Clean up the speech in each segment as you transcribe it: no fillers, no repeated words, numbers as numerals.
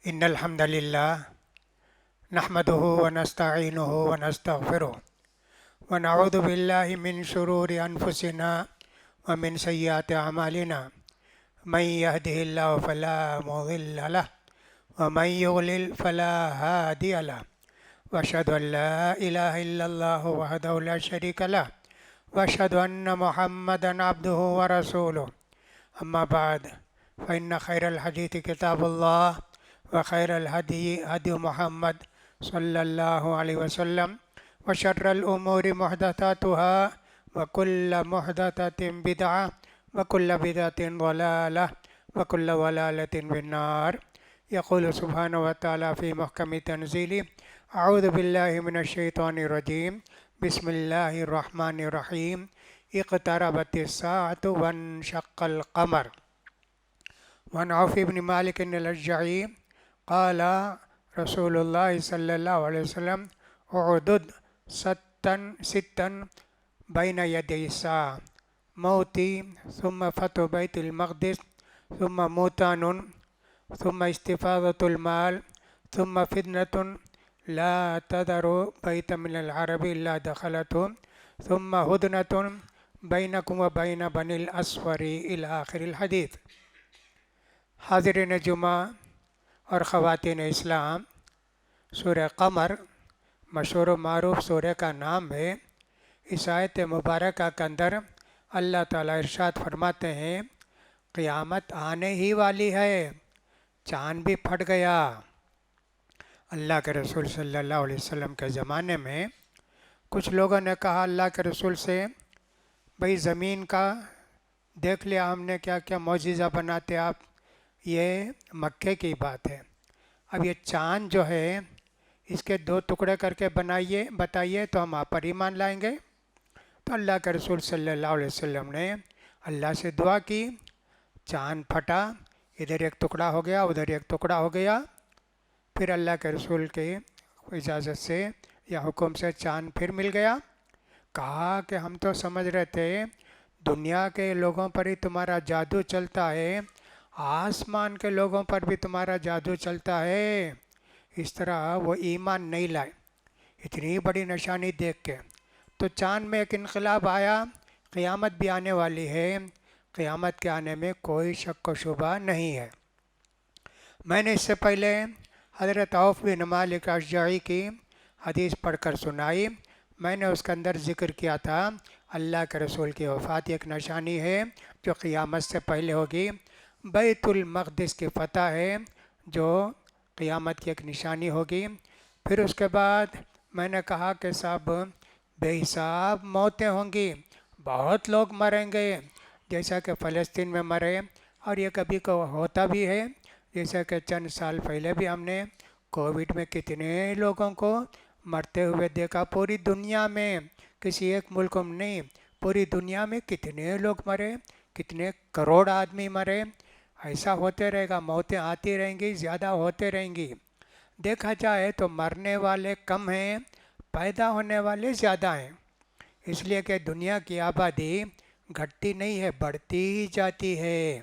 إن الحمد لله نحمده ونستعينه ونستغفره ونعوذ بالله من شرور أنفسنا ومن سيئات أعمالنا من يهده الله فلا مضل له ومن يضلل فلا هادي له وأشهد أن لا إله إلا الله وحده لا شريك له وأشهد أن محمدا عبده ورسوله أما بعد فإن خير الحديث كتاب الله وخير الهدي هدي محمد صلى الله عليه وسلم وشر الأمور محدثاتها وكل محدثة بدعة وكل بدعة ضلالة وكل ضلالة في النار. يقول سبحانه وتعالى في محكم تنزيله: أعوذ بالله من الشيطان الرجيم. بسم الله الرحمن الرحيم. اقتربت الساعة وانشق القمر. وعن عوف بن مالك الأشجعي قال رسول الله صلى الله عليه وسلم: اعدد ستا بين يدي الساعة: موتي ثم فتح بيت المقدس ثم موتان ثم استفاضة المال ثم فتنة لا تذر بيتا من العرب إلا دخلته ثم هدنة بينكم وبين بني الأسفر إلى آخر الحديث. حاضرین جمعہ اور خواتین اسلام، سورہ قمر مشہور و معروف سورہ کا نام ہے۔ اس آیت مبارکہ کے اندر اللہ تعالیٰ ارشاد فرماتے ہیں قیامت آنے ہی والی ہے، چاند بھی پھٹ گیا۔ اللہ کے رسول صلی اللہ علیہ وسلم کے زمانے میں کچھ لوگوں نے کہا اللہ کے رسول سے، بھئی زمین کا دیکھ لیا ہم نے کیا کیا معجزہ بناتے آپ، یہ مکے کی بات ہے۔ اب یہ چاند جو ہے اس کے 2 ٹکڑے کر کے بتائیے تو ہم آپ پر ایمان لائیں گے۔ تو اللہ کے رسول صلی اللہ علیہ وسلم نے اللہ سے دعا کی، چاند پھٹا، ادھر ایک ٹکڑا ہو گیا ادھر ایک ٹکڑا ہو گیا۔ پھر اللہ کے رسول کی اجازت سے یا حکم سے چاند پھر مل گیا۔ کہا کہ ہم تو سمجھ رہے تھے دنیا کے لوگوں پر ہی تمہارا جادو چلتا ہے، آسمان کے لوگوں پر بھی تمہارا جادو چلتا ہے۔ اس طرح وہ ایمان نہیں لائے اتنی بڑی نشانی دیکھ کے۔ تو چاند میں ایک انقلاب آیا، قیامت بھی آنے والی ہے، قیامت کے آنے میں کوئی شک و شبہ نہیں ہے۔ میں نے اس سے پہلے حضرت عوف بن مالک اشجعی کی حدیث پڑھ کر سنائی۔ میں نے اس کے اندر ذکر کیا تھا اللہ کے رسول کی وفات ایک نشانی ہے جو قیامت سے پہلے ہوگی، بیت المقدس کی فتح ہے جو قیامت کی ایک نشانی ہوگی۔ پھر اس کے بعد میں نے کہا کہ صاحب بے حساب موتیں ہوں گی، بہت لوگ مریں گے، جیسا کہ فلسطین میں مرے، اور یہ کبھی کو ہوتا بھی ہے، جیسا کہ چند سال پہلے بھی ہم نے کووڈ میں کتنے لوگوں کو مرتے ہوئے دیکھا۔ پوری دنیا میں، کسی ایک ملک میں نہیں، پوری دنیا میں کتنے لوگ مرے، کتنے کروڑ آدمی مرے۔ ایسا ہوتے رہے گا، موتیں آتی رہیں گی، زیادہ ہوتے رہیں گی۔ دیکھا جائے تو مرنے والے کم ہیں، پیدا ہونے والے زیادہ ہیں، اس لیے کہ دنیا کی آبادی گھٹتی نہیں ہے، بڑھتی ہی جاتی ہے۔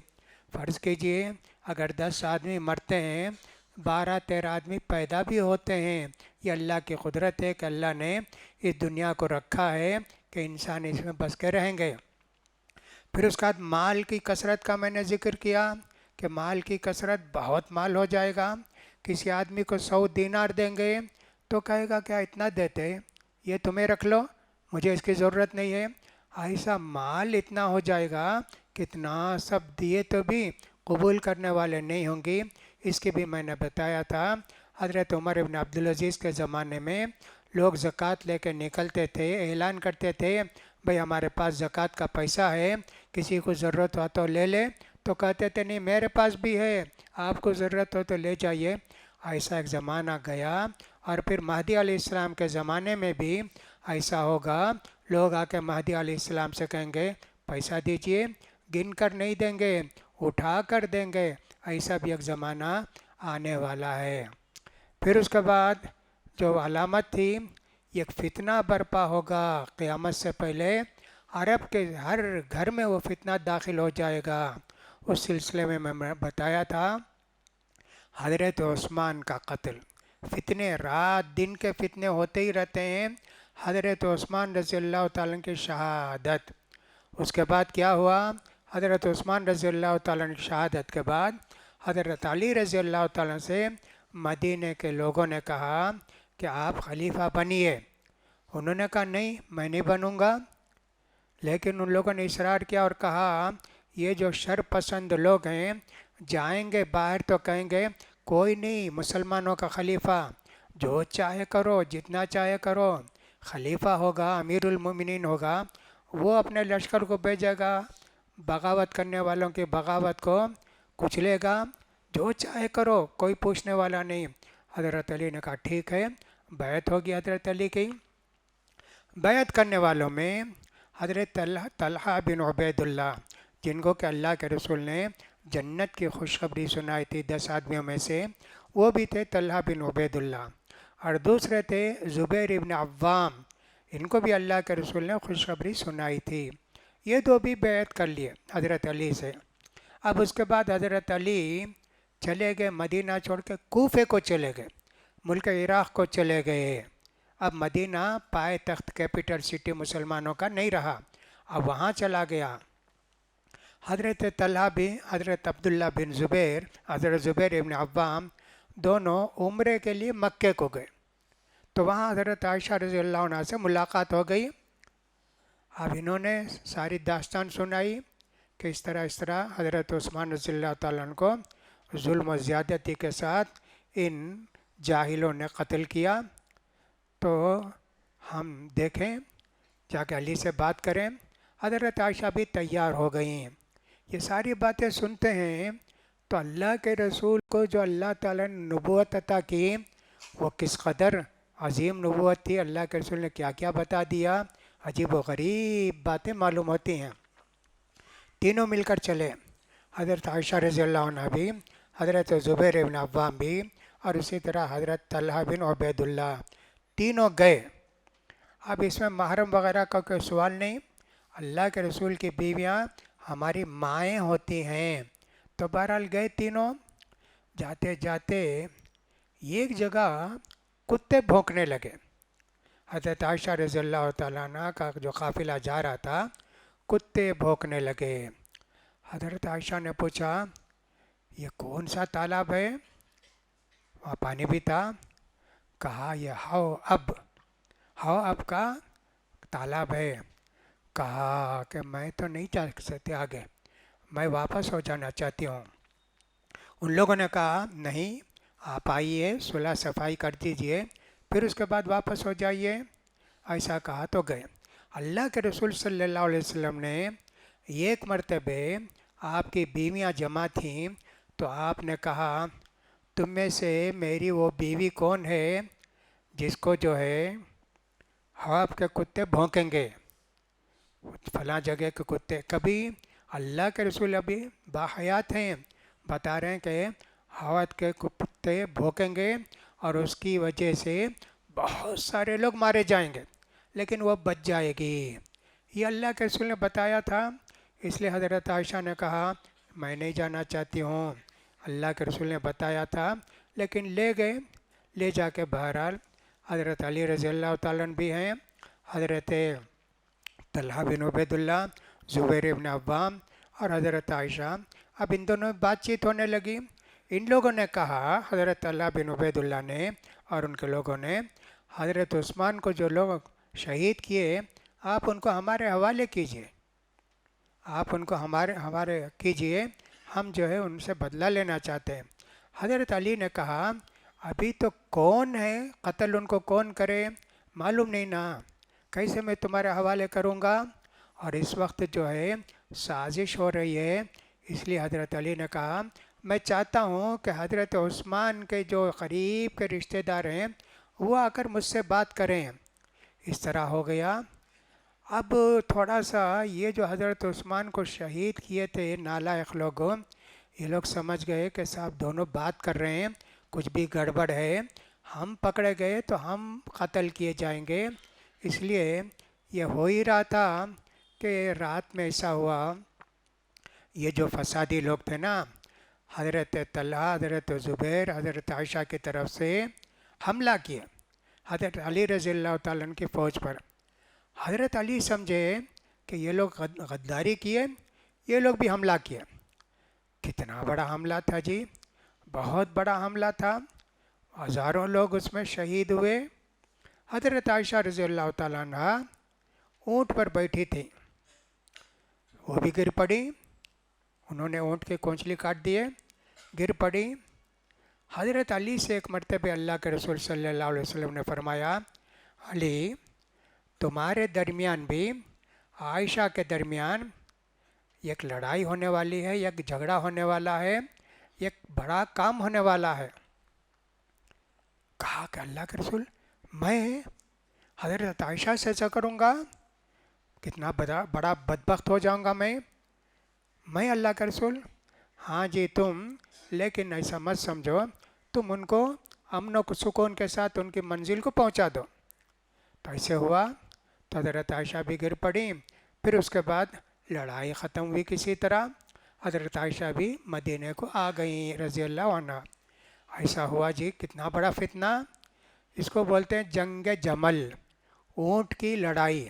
فرض کیجئے اگر 10 آدمی مرتے ہیں، 12-13 آدمی پیدا بھی ہوتے ہیں۔ یہ اللہ کی قدرت ہے کہ اللہ نے اس دنیا کو رکھا ہے کہ انسان اس میں بس کے رہیں گے۔ پھر اس کے بعد مال کی کثرت کا میں نے ذکر کیا کہ مال کی کثرت، بہت مال ہو جائے گا۔ کسی آدمی کو 100 دینار دیں گے تو کہے گا کیا اتنا دیتے، یہ تمہیں رکھ لو، مجھے اس کی ضرورت نہیں ہے۔ ایسا مال اتنا ہو جائے گا کتنا سب دیے تو بھی قبول کرنے والے نہیں ہوں گی۔ اس کی بھی میں نے بتایا تھا، حضرت عمر ابن عبدالعزیز کے زمانے میں لوگ زکوٰۃ لے کے نکلتے تھے، اعلان کرتے تھے بھئی ہمارے پاس زکوٰۃ کا پیسہ ہے، کسی کو ضرورت ہو تو لے لے، تو کہتے تھے نہیں میرے پاس بھی ہے، آپ کو ضرورت ہو تو لے جائیے۔ ایسا ایک زمانہ گیا، اور پھر مہدی علیہ السلام کے زمانے میں بھی ایسا ہوگا، لوگ آ کے مہدی علیہ السلام سے کہیں گے پیسہ دیجئے، گن کر نہیں دیں گے، اٹھا کر دیں گے۔ ایسا بھی ایک زمانہ آنے والا ہے۔ پھر اس کے بعد جو علامت تھی، ایک فتنہ برپا ہوگا قیامت سے پہلے، عرب کے ہر گھر میں وہ فتنہ داخل ہو جائے گا۔ اس سلسلے میں میں بتایا تھا حضرت عثمان کا قتل، فتنے رات دن کے فتنے ہوتے ہی رہتے ہیں، حضرت عثمان رضی اللہ تعالیٰ عنہ کی شہادت۔ اس کے بعد کیا ہوا؟ حضرت عثمان رضی اللہ تعالیٰ عنہ کی شہادت کے بعد حضرت علی رضی اللہ تعالیٰ عنہ سے مدینے کے لوگوں نے کہا کہ آپ خلیفہ بنیے۔ انہوں نے کہا نہیں، میں نہیں بنوں گا، لیکن ان لوگوں نے اصرار کیا اور کہا یہ جو شر پسند لوگ ہیں جائیں گے باہر تو کہیں گے کوئی نہیں مسلمانوں کا خلیفہ، جو چاہے کرو جتنا چاہے کرو، خلیفہ ہوگا امیر المومنین ہوگا، وہ اپنے لشکر کو بھیجے گا، بغاوت کرنے والوں کی بغاوت کو کچلے گا، جو چاہے کرو کوئی پوچھنے والا نہیں۔ حضرت علی نے کہا ٹھیک ہے، بیعت ہوگی حضرت علی کی۔ بیعت کرنے والوں میں حضرت طلحہ بن عبید اللہ، جن کو کہ اللہ کے رسول نے جنت کی خوشخبری سنائی تھی 10 آدمیوں میں سے، وہ بھی تھے طلحہ بن عبید اللہ، اور دوسرے تھے زبیر ابن عوام، ان کو بھی اللہ کے رسول نے خوشخبری سنائی تھی۔ یہ دو بھی بیعت کر لیے حضرت علی سے۔ اب اس کے بعد حضرت علی چلے گئے مدینہ چھوڑ کے کوفے کو چلے گئے، ملک عراق کو چلے گئے۔ اب مدینہ پائے تخت کیپٹل سٹی مسلمانوں کا نہیں رہا، اب وہاں چلا گیا۔ حضرت طلحہ بھی حضرت عبداللہ بن زبیر، حضرت زبیر ابن عوام دونوں عمرے کے لیے مکے کو گئے، تو وہاں حضرت عائشہ رضی اللہ عنہ سے ملاقات ہو گئی۔ اب انہوں نے ساری داستان سنائی کہ اس طرح حضرت عثمان رضی اللہ تعالیٰ عنہ کو ظلم و زیادتی کے ساتھ ان جاہلوں نے قتل کیا، تو ہم دیکھیں جا کے علی سے بات کریں۔ حضرت عائشہ بھی تیار ہو گئیں۔ یہ ساری باتیں سنتے ہیں تو اللہ کے رسول کو جو اللہ تعالیٰ نے نبوت عطا کی وہ کس قدر عظیم نبوت تھی، اللہ کے رسول نے کیا کیا بتا دیا، عجیب و غریب باتیں معلوم ہوتی ہیں۔ تینوں مل کر چلے، حضرت عائشہ رضی اللہ عنہ بھی، حضرت زبیر ابن عوام بھی، اور اسی طرح حضرت طلحہ بن عبید اللہ، تینوں گئے۔ اب اس میں محرم وغیرہ کا کوئی سوال نہیں، اللہ کے رسول کی بیویاں ہماری مائیں ہوتی ہیں، تو بہرحال گئے تینوں۔ جاتے جاتے ایک جگہ کتے بھونکنے لگے۔ حضرت عائشہ رضی اللہ تعالیٰ عنہ کا جو قافلہ جا رہا تھا، کتے بھونکنے لگے۔ حضرت عائشہ نے پوچھا یہ کون سا تالاب ہے؟ وہاں پانی بھی تھا۔ کہا یہ ہو اب کا تالاب ہے۔ کہا کہ میں تو نہیں جا سکتے آگے، میں واپس ہو جانا چاہتی ہوں۔ ان لوگوں نے کہا نہیں، آپ آئیے صلح صفائی کر دیجئے، پھر اس کے بعد واپس ہو جائیے۔ ایسا کہا تو گئے۔ اللہ کے رسول صلی اللہ علیہ وسلم نے ایک مرتبہ آپ کی بیویاں جمع تھیں تو آپ نے کہا تم میں سے میری وہ بیوی کون ہے جس کو جو ہے آپ کے کتے بھونکیں گے، فلاں جگہ کے کتے۔ کبھی اللہ کے رسول ابھی باحیات ہیں، بتا رہے ہیں کہ ہوا کے کتے بھونکیں گے اور اس کی وجہ سے بہت سارے لوگ مارے جائیں گے، لیکن وہ بچ جائے گی۔ یہ اللہ کے رسول نے بتایا تھا، اس لیے حضرت عائشہ نے کہا میں نہیں جانا چاہتی ہوں، اللہ کے رسول نے بتایا تھا، لیکن لے گئے۔ لے جا کے بہرحال حضرت علی رضی اللہ تعالیٰ عنہ بھی ہیں، حضرت طلحہ بن عبید اللہ، زبیر ابن عوام اور حضرت عائشہ۔ اب ان دونوں میں بات چیت ہونے لگی۔ ان لوگوں نے کہا، حضرت طلحہ بن عبید اللہ نے اور ان کے لوگوں نے، حضرت عثمان کو جو لوگ شہید کیے آپ ان کو ہمارے حوالے کیجئے، آپ ان کو ہمارے کیجئے، ہم جو ہے ان سے بدلہ لینا چاہتے ہیں۔ حضرت علی نے کہا ابھی تو کون ہے، قتل ان کو کون کرے معلوم نہیں نا، کیسے میں تمہارے حوالے کروں گا، اور اس وقت جو ہے سازش ہو رہی ہے۔ اس لیے حضرت علی نے کہا میں چاہتا ہوں کہ حضرت عثمان کے جو قریب کے رشتہ دار ہیں وہ آ کر مجھ سے بات کریں۔ اس طرح ہو گیا۔ اب تھوڑا سا یہ جو حضرت عثمان کو شہید کیے تھے نالائق لوگوں، یہ لوگ سمجھ گئے کہ صاحب دونوں بات کر رہے ہیں، کچھ بھی گڑبڑ ہے، ہم پکڑے گئے تو ہم قتل کیے جائیں گے۔ اس لیے یہ ہو ہی رہا تھا کہ رات میں ایسا ہوا، یہ جو فسادی لوگ تھے نا، حضرت طلحہ، حضرت زبیر، حضرت عائشہ کی طرف سے حملہ کیا حضرت علی رضی اللہ تعالیٰ عنہ کی فوج پر۔ حضرت علی سمجھے کہ یہ لوگ غداری کیے، یہ لوگ بھی حملہ کیے۔ کتنا بڑا حملہ تھا جی، بہت بڑا حملہ تھا، ہزاروں لوگ اس میں شہید ہوئے۔ حضرت عائشہ رضی اللہ تعالیٰ عنہ اونٹ پر بیٹھی تھی، وہ بھی گر پڑی، انہوں نے اونٹ کے کونچلی کاٹ دیے، گر پڑی۔ حضرت علی سے ایک مرتبہ اللہ کے رسول صلی اللہ علیہ وسلم نے فرمایا، علی تمہارے درمیان بھی عائشہ کے درمیان ایک لڑائی ہونے والی ہے، ایک جھگڑا ہونے والا ہے، ایک بڑا کام ہونے والا ہے۔ کہا کہ اللہ کے رسول میں حضرت عائشہ سے ایسا کروں گا، کتنا بڑا بدبخت ہو جاؤں گا میں اللہ کے رسول؟ ہاں جی تم، لیکن ایسا مت سمجھو، تم ان کو امن و سکون کے ساتھ ان کی منزل کو پہنچا دو۔ تو ایسے ہوا تو حضرت عائشہ بھی گر پڑی، پھر اس کے بعد لڑائی ختم ہوئی کسی طرح، حضرت عائشہ بھی مدینے کو آ گئیں رضی اللہ عنہ۔ ایسا ہوا جی، کتنا بڑا فتنہ، اس کو بولتے ہیں جنگ جمل، اونٹ کی لڑائی۔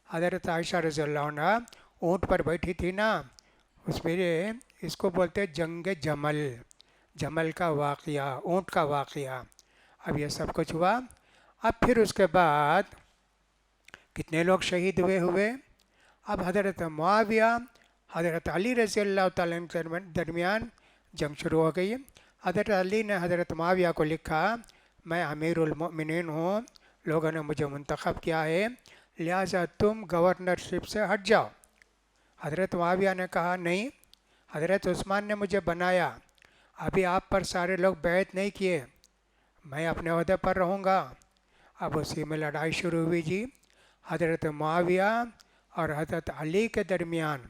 حضرت عائشہ رضی اللہ عنہ اونٹ پر بیٹھی تھی نا، اس میں اس کو بولتے ہیں جنگ جمل، جمل کا واقعہ، اونٹ کا واقعہ۔ اب یہ سب کچھ ہوا، اب پھر اس کے بعد کتنے لوگ شہید ہوئے۔ اب حضرت معاویہ حضرت علی رضی اللہ تعالیٰ عنہ کے درمیان جنگ شروع ہو گئی۔ حضرت علی نے حضرت معاویہ کو لکھا، میں امیر المؤمنین ہوں، لوگوں نے مجھے منتخب کیا ہے، لہٰذا تم گورنرشپ سے ہٹ جاؤ۔ حضرت معاویہ نے کہا نہیں، حضرت عثمان نے مجھے بنایا، ابھی آپ پر سارے لوگ بیعت نہیں کیے، میں اپنے عہدے پر رہوں گا۔ اب اسی میں لڑائی شروع ہوئی جی، حضرت معاویہ اور حضرت علی کے درمیان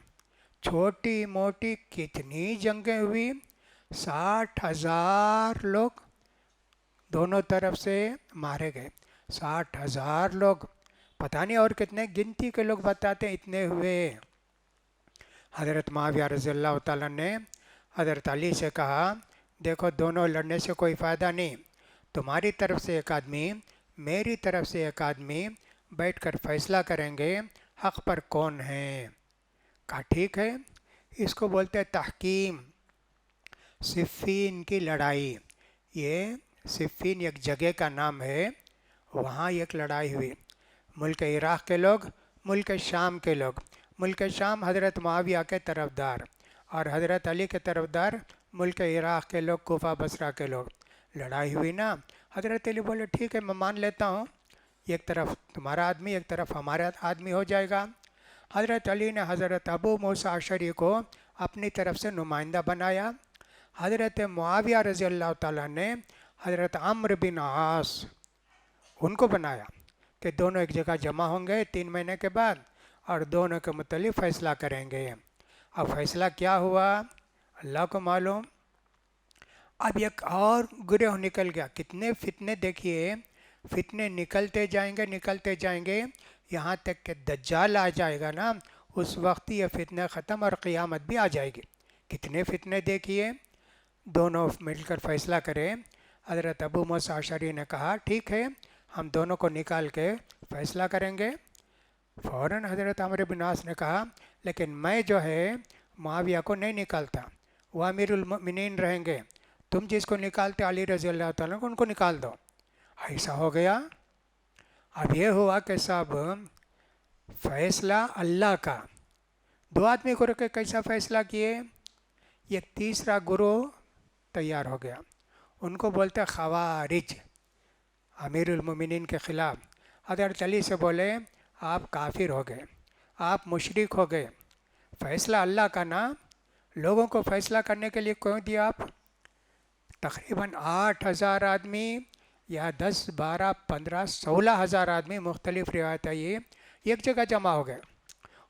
چھوٹی موٹی کتنی جنگیں ہوئی، 60,000 لوگ دونوں طرف سے مارے گئے، 60,000 لوگ، پتہ نہیں اور کتنے گنتی کے لوگ بتاتے ہیں اتنے ہوئے۔ حضرت معاویہ رضی اللہ تعالیٰ نے حضرت علی سے کہا، دیکھو دونوں لڑنے سے کوئی فائدہ نہیں، تمہاری طرف سے ایک آدمی، میری طرف سے ایک آدمی بیٹھ کر فیصلہ کریں گے حق پر کون ہے۔ کہا ٹھیک ہے، اس کو بولتے ہیں تحکیم۔ صفین کی لڑائی، یہ صفین ایک جگہ کا نام ہے، وہاں ایک لڑائی ہوئی، ملک عراق کے لوگ، ملک شام کے لوگ، ملک شام حضرت معاویہ کے طرفدار اور حضرت علی کے طرفدار ملک عراق کے لوگ، کوفہ بصرہ کے لوگ، لڑائی ہوئی نا۔ حضرت علی بولے ٹھیک ہے میں مان لیتا ہوں، ایک طرف تمہارا آدمی ایک طرف ہمارا آدمی ہو جائے گا۔ حضرت علی نے حضرت ابو موسیٰ اشعری کو اپنی طرف سے نمائندہ بنایا، حضرت معاویہ رضی اللہ تعالیٰ نے حضرت عمرو بن عاص ان کو بنایا کہ دونوں ایک جگہ جمع ہوں گے 3 مہینے کے بعد اور دونوں کے متعلق فیصلہ کریں گے۔ اب فیصلہ کیا ہوا اللہ کو معلوم۔ اب ایک اور گروہ نکل گیا، کتنے فتنے دیکھیے، فتنے نکلتے جائیں گے یہاں تک کہ دجال آ جائے گا نا، اس وقت یہ فتنے ختم اور قیامت بھی آ جائے گی۔ کتنے فتنے دیکھیے، دونوں مل کر فیصلہ کریں۔ حضرت ابو موسیٰ اشعری نے کہا ٹھیک ہے ہم دونوں کو نکال کے فیصلہ کریں گے۔ فوراً حضرت عمرو بن عاص نے کہا لیکن میں جو ہے معاویہ کو نہیں نکالتا، وہ امیر المؤمنین رہیں گے، تم جس کو نکالتے علی رضی اللہ تعالیٰ کو ان کو نکال دو۔ ایسا ہو گیا۔ اب یہ ہوا کہ صاحب فیصلہ اللہ کا، 2 آدمی کو رکھ کے کیسا فیصلہ کیے، یہ تیسرا گروہ تیار ہو گیا، ان کو بولتے خوارج، امیر المومنین کے خلاف۔ حضرت علی سے بولے آپ کافر ہو گئے، آپ مشرک ہو گئے، فیصلہ اللہ کا نا، لوگوں کو فیصلہ کرنے کے لیے کیوں دیا آپ؟ تقریباً 8,000 آدمی یا 10 12 15 16,000 آدمی، مختلف روایت ہے، یہ ایک جگہ جمع ہو گئے۔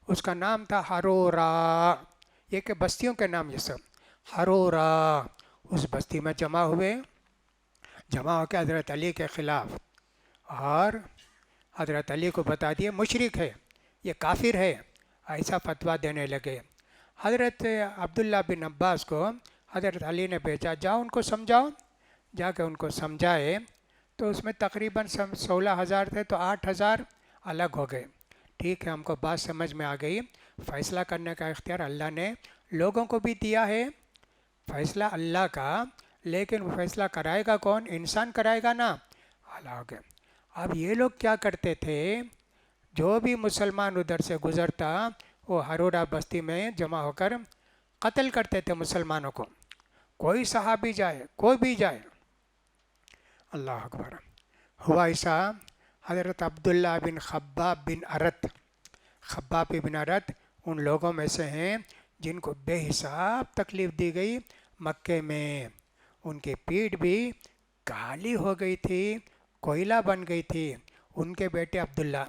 اس کا نام تھا ہرورا، یہ کہ بستیوں کے نام یہ سب، ہرورا۔ اس بستی میں جمع ہو کے حضرت علی کے خلاف، اور حضرت علی کو بتا دیے مشرک ہے، یہ کافر ہے، ایسا فتویٰ دینے لگے۔ حضرت عبداللہ بن عباس کو حضرت علی نے بھیجا جاؤ ان کو سمجھاؤ. جا کے ان کو سمجھائے تو اس میں تقریباً 16,000 تھے تو 8,000 الگ ہو گئے. ٹھیک ہے، ہم کو بات سمجھ میں آ گئی. فیصلہ کرنے کا اختیار اللہ نے لوگوں کو بھی دیا ہے، فیصلہ اللہ کا، لیکن وہ فیصلہ کرائے گا کون؟ انسان کرائے گا نا. الگ. اب یہ لوگ کیا کرتے تھے، جو بھی مسلمان ادھر سے گزرتا وہ ہرورا بستی میں جمع ہو کر قتل کرتے تھے مسلمانوں کو. کوئی صحابی جائے، کوئی بھی جائے. اللہ اکبر. ہوا ایسا، حضرت عبداللہ بن خباب بن ارت ان لوگوں میں سے ہیں جن کو بے حساب تکلیف دی گئی مکے میں. ان کی پیٹھ بھی کالی ہو گئی تھی، کوئلہ بن گئی تھی. ان کے بیٹے عبداللہ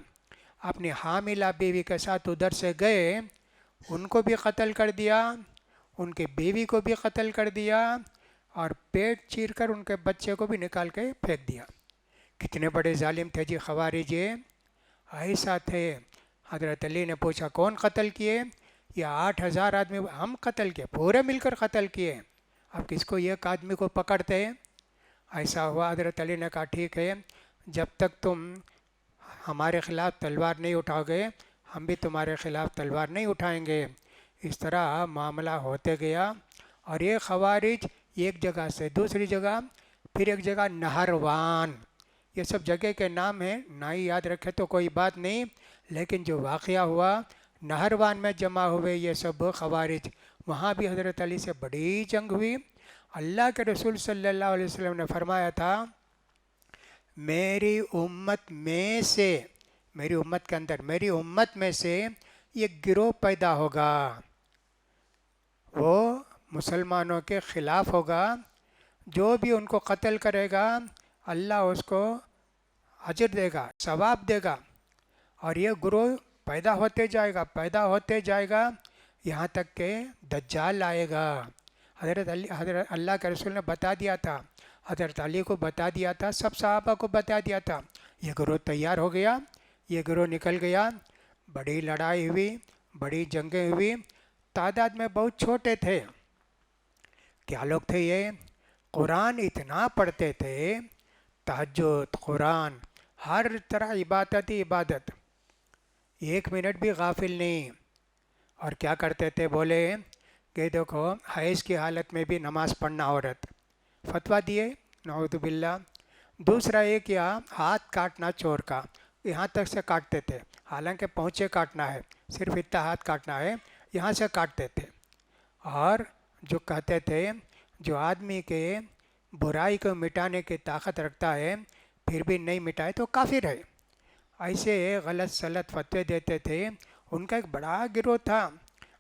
اپنی حاملہ بیوی کے ساتھ ادھر سے گئے، ان کو بھی قتل کر دیا، ان کی بیوی کو بھی قتل کر دیا، اور پیٹ چیر کر ان کے بچے کو بھی نکال کے پھینک دیا. کتنے بڑے ظالم تھے جی خوارج یہ. ایسا تھے. حضرت علی نے پوچھا کون قتل کیے؟ یہ 8,000 آدمی ہم قتل کیے، پورے مل کر قتل کیے. اب کس کو ایک آدمی کو پکڑتے؟ ایسا ہوا. حضرت علی نے کہا ٹھیک ہے، جب تک تم ہمارے خلاف تلوار نہیں اٹھاؤ گے ہم بھی تمہارے خلاف تلوار نہیں اٹھائیں گے. اس طرح معاملہ ہوتے گیا. اور یہ خوارج ایک جگہ سے دوسری جگہ، پھر ایک جگہ نہروان، یہ سب جگہ کے نام ہیں، نہ ہی یاد رکھے تو کوئی بات نہیں، لیکن جو واقعہ ہوا نہروان میں جمع ہوئے یہ سب خوارج. وہاں بھی حضرت علی سے بڑی جنگ ہوئی. اللہ کے رسول صلی اللہ علیہ وسلم نے فرمایا تھا میری امت میں سے، میری امت کے اندر، میری امت میں سے یہ گروہ پیدا ہوگا، وہ مسلمانوں کے خلاف ہوگا، جو بھی ان کو قتل کرے گا اللہ اس کو اجر دے گا، ثواب دے گا. اور یہ گروہ پیدا ہوتے جائے گا، پیدا ہوتے جائے گا، یہاں تک کہ دجال آئے گا. حضرت اللہ کے رسول نے بتا دیا تھا، حضرت علی کو بتا دیا تھا، سب صحابہ کو بتا دیا تھا. یہ گروہ تیار ہو گیا، یہ گروہ نکل گیا. بڑی لڑائی ہوئی، بڑی جنگیں ہوئی. تعداد میں بہت چھوٹے تھے. کیا لوگ تھے یہ؟ قرآن اتنا پڑھتے تھے، تہجد، قرآن، ہر طرح عبادت ہی عبادت، ایک منٹ بھی غافل نہیں. اور کیا کرتے تھے بولے کہ دیکھو حیض کی حالت میں بھی نماز پڑھنا عورت، فتویٰ دیے، نعوذ باللہ. دوسرا یہ کیا، ہاتھ کاٹنا چور کا، یہاں تک سے کاٹتے تھے، حالانکہ پہنچے کاٹنا ہے، صرف اتنا ہاتھ کاٹنا ہے، یہاں سے کاٹتے تھے. اور جو کہتے تھے جو آدمی کے برائی کو مٹانے کی طاقت رکھتا ہے پھر بھی نہیں مٹائے تو کافر ہے. ایسے غلط سلط فتوے دیتے تھے. ان کا ایک بڑا گروہ تھا.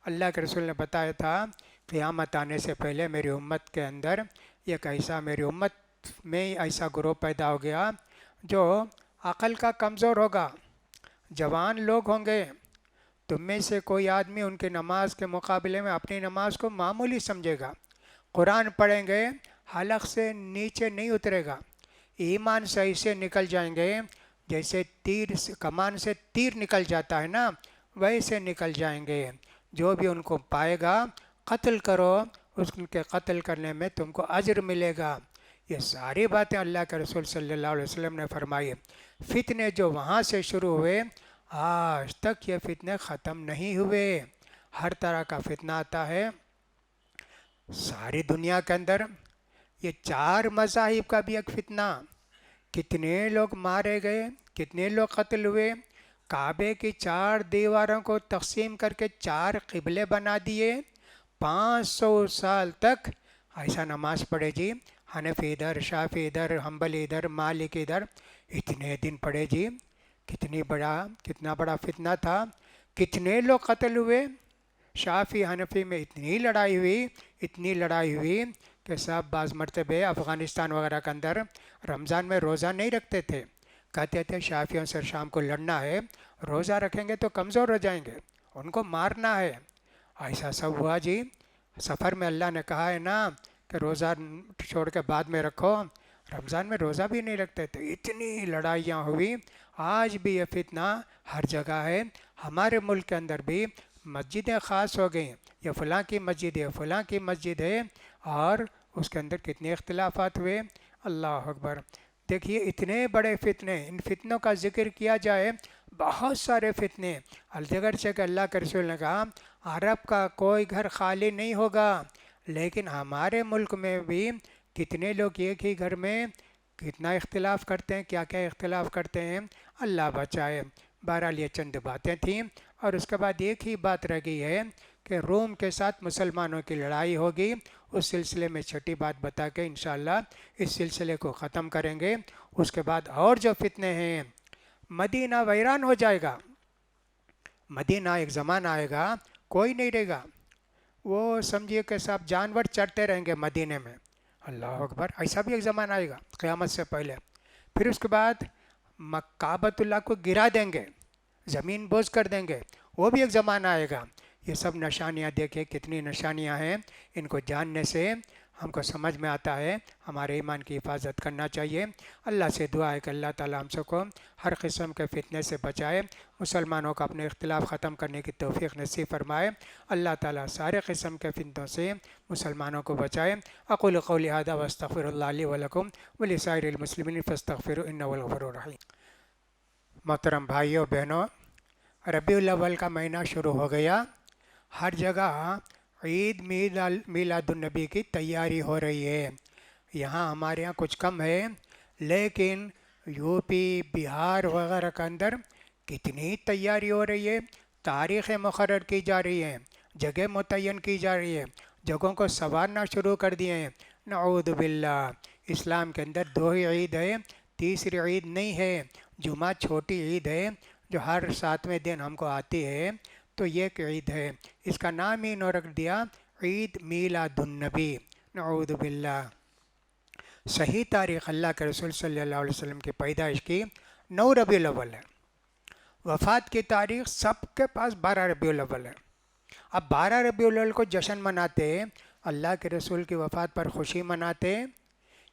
اللہ کے رسول نے بتایا تھا قیامت آنے سے پہلے میری امت کے اندر ایک ایسا، میری امت میں ایسا گروہ پیدا ہو گیا جو عقل کا کمزور ہوگا. جوان لوگ ہوں گے، تم میں سے کوئی آدمی ان کی نماز کے مقابلے میں اپنی نماز کو معمولی سمجھے گا. قرآن پڑھیں گے حلق سے نیچے نہیں اترے گا. ایمان سے ایسے نکل جائیں گے جیسے کمان سے تیر نکل جاتا ہے نا، ویسے نکل جائیں گے. جو بھی ان کو پائے گا قتل کرو، اس کے قتل کرنے میں تم کو اجر ملے گا. یہ ساری باتیں اللہ کے رسول صلی اللہ علیہ وسلم نے فرمائی. فتنے جو وہاں سے شروع ہوئے آج تک یہ فتنے ختم نہیں ہوئے. ہر طرح کا فتنہ آتا ہے ساری دنیا کے اندر. یہ 4 مذاہب کا بھی ایک فتنہ، کتنے لوگ مارے گئے، کتنے لوگ قتل ہوئے. کعبے کی 4 دیواروں کو تقسیم کر کے 4 قبلے بنا دیے. 500 سال تک ایسا نماز پڑھے جی، حنفی ادھر، شافعی ادھر، حنبلی ادھر، مالک ادھر، اتنے دن پڑھے جی. کتنا بڑا فتنہ تھا. کتنے لوگ قتل ہوئے. شافعی حنفی میں اتنی لڑائی ہوئی کہ صاحب بعض مرتبہ افغانستان وغیرہ کے اندر رمضان میں روزہ نہیں رکھتے تھے. کہتے تھے شافعیوں سے شام کو لڑنا ہے، روزہ رکھیں گے تو کمزور ہو جائیں گے، ان کو مارنا ہے. ایسا سب ہوا جی. سفر میں اللہ نے کہا ہے نا کہ روزہ چھوڑ کے بعد میں رکھو، رمضان میں روزہ بھی نہیں رکھتے تھے. اتنی لڑائیاں ہوئی. آج بھی یہ فتنہ ہر جگہ ہے. ہمارے ملک کے اندر بھی مسجدیں خاص ہو گئیں، یہ فلاں کی مسجد ہے، فلاں کی مسجد ہے، اور اس کے اندر کتنے اختلافات ہوئے۔ اللہ اکبر! دیکھیے اتنے بڑے فتنے، ان فتنوں کا ذکر کیا جائے، بہت سارے فتنے الجگر سے کہ اللہ کے رسول نے کہا عرب کا کوئی گھر خالی نہیں ہوگا، لیکن ہمارے ملک میں بھی کتنے لوگ ایک ہی گھر میں کتنا اختلاف کرتے ہیں، کیا کیا اختلاف کرتے ہیں، اللہ بچائے۔ بہرحال یہ چند باتیں تھیں، اور اس کے بعد ایک ہی بات رہ گئی ہے کہ روم کے ساتھ مسلمانوں کی لڑائی ہوگی، اس سلسلے میں چھٹی بات بتا کے انشاءاللہ اس سلسلے کو ختم کریں گے۔ اس کے بعد اور جو فتنے ہیں، مدینہ ویران ہو جائے گا، مدینہ ایک زمانہ آئے گا کوئی نہیں رہے گا، وہ سمجھیے کہ صاحب جانور چرتے رہیں گے مدینے میں۔ اللہ اکبر! ایسا بھی ایک زمانہ آئے گا قیامت سے پہلے۔ پھر اس کے بعد کعبۃ اللہ کو گرا دیں گے، زمین بوجھ کر دیں گے، وہ بھی ایک زمانہ آئے گا۔ یہ سب نشانیاں دیکھیں کتنی نشانیاں ہیں، ان کو جاننے سے ہم کو سمجھ میں آتا ہے ہمارے ایمان کی حفاظت کرنا چاہیے۔ اللہ سے دعا ہے کہ اللہ تعالیٰ ہم سب کو ہر قسم کے فتنے سے بچائے، مسلمانوں کو اپنے اختلاف ختم کرنے کی توفیق نصیب فرمائے۔ اللہ تعالیٰ سارے قسم کے فتنوں سے مسلمانوں کو بچائے۔ اقول قولی ھذا واستغفر اللہ لی ولکم ولسائر المسلمین فاستغفروا انہ هو الغفور الرحیم۔ محترم بھائیوں بہنوں، ربیع الاول کا مہینہ شروع ہو گیا، ہر جگہ عید میلاد النبی کی تیاری ہو رہی ہے۔ یہاں ہمارے یہاں کچھ کم ہے، لیکن یو پی بہار وغیرہ کے اندر کتنی تیاری ہو رہی ہے، تاریخیں مقرر کی جا رہی ہیں، جگہ متعین کی جا رہی ہے، جگہوں کو سنوارنا شروع کر دیے ہیں۔ نعوذ باللہ! اسلام کے اندر دو ہی عید ہے، تیسری عید نہیں ہے۔ جمعہ چھوٹی عید ہے جو ہر 7ویں دن ہم کو آتی ہے، تو یہ ایک عید ہے، اس کا نام ہی انہوں نے رکھ دیا عید میلاد النبی۔ نعوذ باللہ! صحیح تاریخ اللہ کے رسول صلی اللہ علیہ وسلم کی پیدائش کی 9 ربیع الاول ہے، وفات کی تاریخ سب کے پاس 12 ربیع الاول ہے۔ اب 12 ربیع الاول کو جشن مناتے، اللہ کے رسول کی وفات پر خوشی مناتے،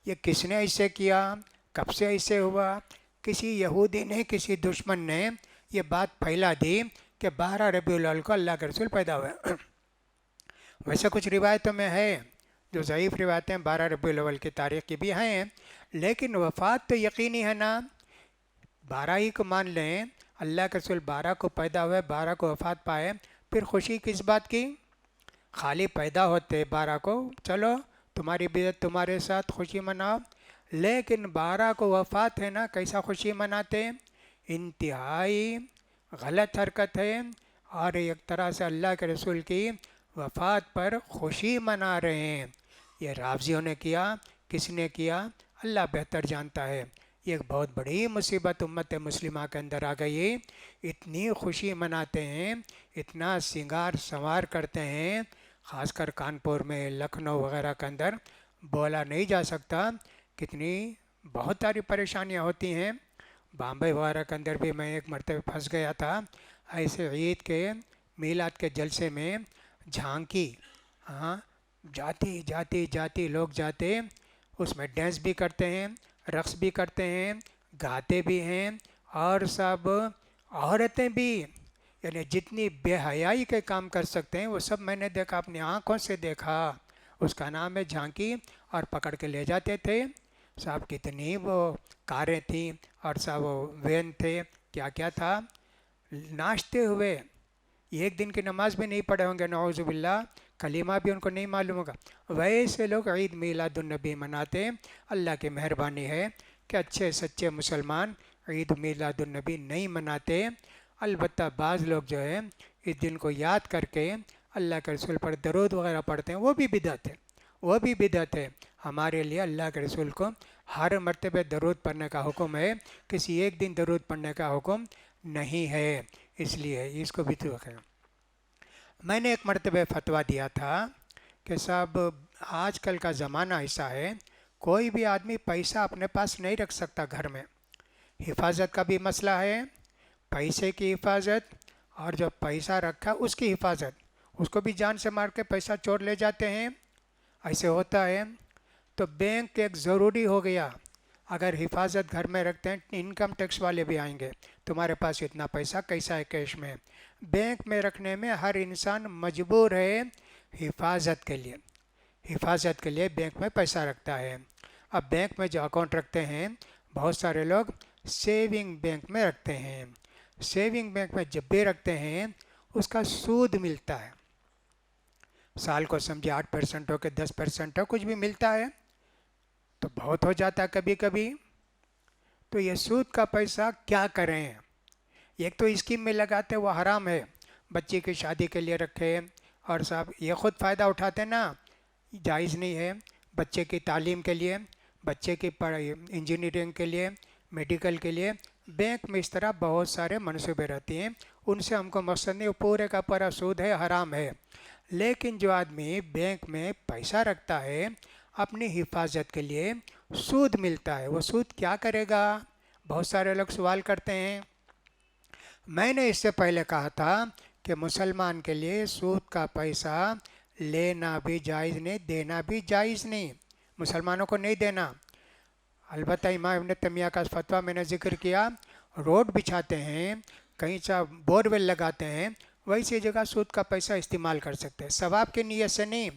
یہ کس نے ایسے کیا، کب سے ایسے ہوا؟ کسی یہودی نے، کسی دشمن نے یہ بات پھیلا دی کہ 12 ربیع الاول کو اللہ کے رسول پیدا ہوئے۔ ویسے کچھ روایتوں میں ہے جو ضعیف روایتیں 12 ربیع الاول کی تاریخ کی بھی ہیں، لیکن وفات تو یقینی ہے نا، 12 ہی کو مان لیں، اللہ کے رسول 12 کو پیدا ہوئے، 12 کو وفات پائے، پھر خوشی کس بات کی؟ خالی پیدا ہوتے 12 کو، چلو تمہاری بدعت تمہارے ساتھ خوشی مناؤ، لیکن 12 کو وفات ہے نا، کیسا خوشی مناتے؟ انتہائی غلط حرکت ہے، اور ایک طرح سے اللہ کے رسول کی وفات پر خوشی منا رہے ہیں۔ یہ رافضیوں نے کیا، کس نے کیا؟ اللہ بہتر جانتا ہے۔ یہ ایک بہت بڑی مصیبت امت مسلمہ کے اندر آ گئی، اتنی خوشی مناتے ہیں، اتنا سنگار سنوار کرتے ہیں، خاص کر کانپور میں، لکھنؤ وغیرہ کے اندر بولا نہیں جا سکتا، کتنی بہت ساری پریشانیاں ہوتی ہیں۔ بامبے وغیرہ کے اندر بھی میں ایک مرتبہ پھنس گیا تھا، ایسے عید کے میلاد کے جلسے میں جھانکی، ہاں، جاتی لوگ جاتے، اس میں ڈانس بھی کرتے ہیں، رقص بھی کرتے ہیں، گاتے بھی ہیں، اور سب عورتیں بھی، یعنی جتنی بے حیائی کے کام کر سکتے ہیں وہ سب میں نے دیکھا، اپنی آنکھوں سے دیکھا۔ اس کا نام ہے جھانکی، اور پکڑ کے لے جاتے تھے صاحب، کتنی وہ کاریں تھیں، اور صاحب وہ وین تھے، کیا کیا تھا، ناچتے ہوئے، ایک دن کی نماز بھی نہیں پڑھے ہوں گے، نعوذ باللہ، کلمہ بھی ان کو نہیں معلوم ہوگا، ویسے لوگ عید میلاد النبی مناتے ہیں۔ اللہ کی مہربانی ہے کہ اچھے سچے مسلمان عید میلاد النبی نہیں مناتے، البتہ بعض لوگ جو ہے اس دن کو یاد کر کے اللہ کے رسول پر درود وغیرہ پڑھتے ہیں، وہ بھی بدعت ہے۔ ہمارے لیے اللہ کے رسول کو ہر مرتبہ درود پڑھنے کا حکم ہے، کسی ایک دن درود پڑھنے کا حکم نہیں ہے، اس لیے اس کو بھی تو ہے۔ میں نے ایک مرتبہ فتویٰ دیا تھا کہ صاحب آج کل کا زمانہ ایسا ہے، کوئی بھی آدمی پیسہ اپنے پاس نہیں رکھ سکتا گھر میں، حفاظت کا بھی مسئلہ ہے، پیسے کی حفاظت، اور جو پیسہ رکھا اس کی حفاظت، اس کو بھی جان سے مار کے پیسہ چور لے جاتے ہیں، ایسے ہوتا ہے۔ تو بینک ایک ضروری ہو گیا، اگر حفاظت گھر میں رکھتے ہیں انکم ٹیکس والے بھی آئیں گے، تمہارے پاس اتنا پیسہ کیسا ہے کیش میں؟ بینک میں رکھنے میں ہر انسان مجبور ہے حفاظت کے لیے، حفاظت کے لیے بینک میں پیسہ رکھتا ہے۔ اب بینک میں جو اکاؤنٹ رکھتے ہیں، بہت سارے لوگ سیونگ بینک میں رکھتے ہیں۔ سیونگ بینک میں جب بھی رکھتے ہیں اس کا سود ملتا ہے، سال کو سمجھے 8% ہو کہ 10% ہو، کچھ بھی ملتا ہے تو بہت ہو جاتا ہے کبھی کبھی۔ تو یہ سود کا پیسہ کیا کریں؟ ایک تو اسکیم میں لگاتے وہ حرام ہے، بچے کی شادی کے لیے رکھے، اور صاحب یہ خود فائدہ اٹھاتے نا، جائز نہیں ہے۔ بچے کی تعلیم کے لیے، بچے کی پڑھائی، انجینئرنگ کے لیے، میڈیکل کے لیے بینک میں اس طرح بہت سارے منصوبے رہتے ہیں، ان سے ہم کو مقصد نہیں، وہ پورے کا پورا سود ہے، حرام ہے۔ لیکن جو آدمی بینک میں پیسہ رکھتا ہے اپنی حفاظت کے لیے، سود ملتا ہے، وہ سود کیا کرے گا؟ بہت سارے لوگ سوال کرتے ہیں۔ میں نے اس سے پہلے کہا تھا کہ مسلمان کے لیے سود کا پیسہ لینا بھی جائز نہیں، دینا بھی جائز نہیں، مسلمانوں کو نہیں دینا۔ البتہ امام ابن تیمیہ کا فتویٰ میں نے ذکر کیا، روڈ بچھاتے ہیں، کہیں سا بور ویل لگاتے ہیں، ویسی جگہ سود کا پیسہ استعمال کر سکتے ہیں، ثواب کی نیت سے نہیں،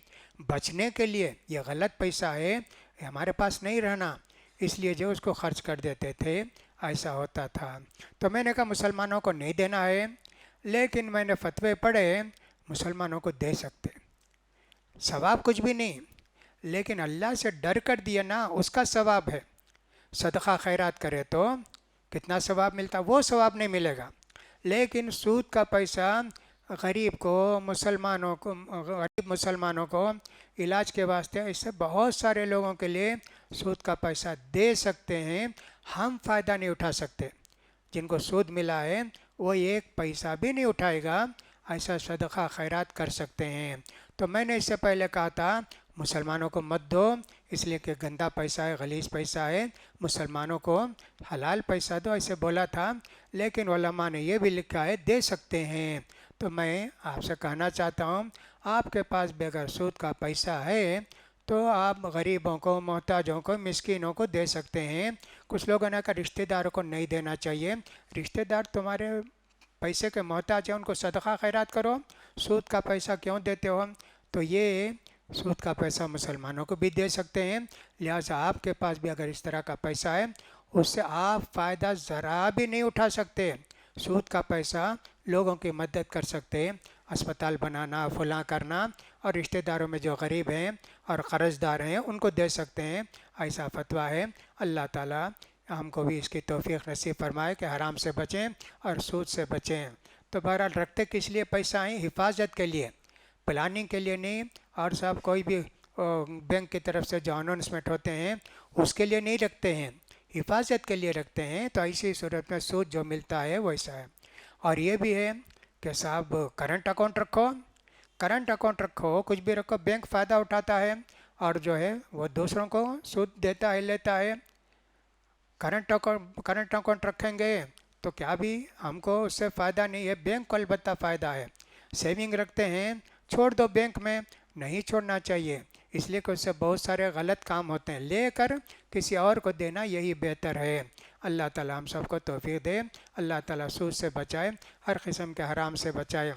بچنے کے لیے۔ یہ غلط پیسہ ہے، یہ ہمارے پاس نہیں رہنا، اس لیے جو اس کو خرچ کر دیتے تھے، ایسا ہوتا تھا۔ تو میں نے کہا مسلمانوں کو نہیں دینا ہے، لیکن میں نے فتوے پڑھے مسلمانوں کو دے سکتے، ثواب کچھ بھی نہیں، لیکن اللہ سے ڈر کر دیا نا، اس کا ثواب ہے۔ صدقہ خیرات کرے تو کتنا ثواب ملتا، وہ ثواب نہیں ملے گا۔ لیکن سود کا پیسہ غریب کو، غریب مسلمانوں کو علاج کے واسطے، اس سے بہت سارے لوگوں کے لیے سود کا پیسہ دے سکتے ہیں، ہم فائدہ نہیں اٹھا سکتے۔ جن کو سود ملا ہے وہ ایک پیسہ بھی نہیں اٹھائے گا، ایسا صدقہ خیرات کر سکتے ہیں۔ تو میں نے اس سے پہلے کہا تھا مسلمانوں کو مت دو، اس لیے کہ گندا پیسہ ہے، غلیظ پیسہ ہے، مسلمانوں کو حلال پیسہ دو، ایسے بولا تھا۔ لیکن علماء نے یہ بھی لکھا ہے دے سکتے ہیں۔ تو میں آپ سے کہنا چاہتا ہوں، آپ کے پاس بغیر سود کا پیسہ ہے تو آپ غریبوں کو، محتاجوں کو، مسکینوں کو دے سکتے ہیں۔ کچھ لوگوں نے کہا رشتہ داروں کو نہیں دینا چاہیے، رشتہ دار تمہارے پیسے کے محتاج ہیں، ان کو صدقہ خیرات کرو، سود کا پیسہ کیوں دیتے ہو؟ تو یہ سود کا پیسہ مسلمانوں کو بھی دے سکتے ہیں، لہٰذا آپ کے پاس بھی اگر اس طرح کا پیسہ ہے، اس سے آپ فائدہ ذرا بھی نہیں اٹھا سکتے۔ سود کا پیسہ لوگوں کی مدد کر سکتے، اسپتال بنانا، فلاں کرنا، اور رشتہ داروں میں جو غریب ہیں اور قرض دار ہیں ان کو دے سکتے ہیں، ایسا فتویٰ ہے۔ اللہ تعالیٰ ہم کو بھی اس کی توفیق نصیب فرمائے کہ حرام سے بچیں اور سود سے بچیں۔ تو بہرحال رکھتے کس لیے پیسہ ہیں؟ حفاظت کے لیے، پلاننگ کے لیے نہیں، اور صاحب کوئی بھی بینک کی طرف سے جو اناؤنسمنٹ ہوتے ہیں اس کے لیے نہیں رکھتے ہیں، حفاظت کے لیے رکھتے ہیں۔ تو ایسی صورت میں سود جو ملتا ہے ویسا ہے۔ اور یہ بھی ہے کہ صاحب کرنٹ اکاؤنٹ رکھو، کرنٹ اکاؤنٹ رکھو، کچھ بھی رکھو، بینک فائدہ اٹھاتا ہے اور جو ہے وہ دوسروں کو سود دیتا ہے، لیتا ہے۔ کرنٹ اکاؤنٹ رکھیں گے تو کیا بھی ہم کو اس سے فائدہ نہیں ہے، بینک کو البتہ فائدہ ہے۔ سیونگ رکھتے ہیں، چھوڑ دو بینک میں، نہیں چھوڑنا چاہیے، اس لیے کہ اس سے بہت سارے غلط کام ہوتے ہیں، لے کر کسی اور کو دینا یہی بہتر ہے۔ اللہ تعالیٰ ہم سب کو توفیق دے، اللہ تعالیٰ سود سے بچائے، ہر قسم کے حرام سے بچائے۔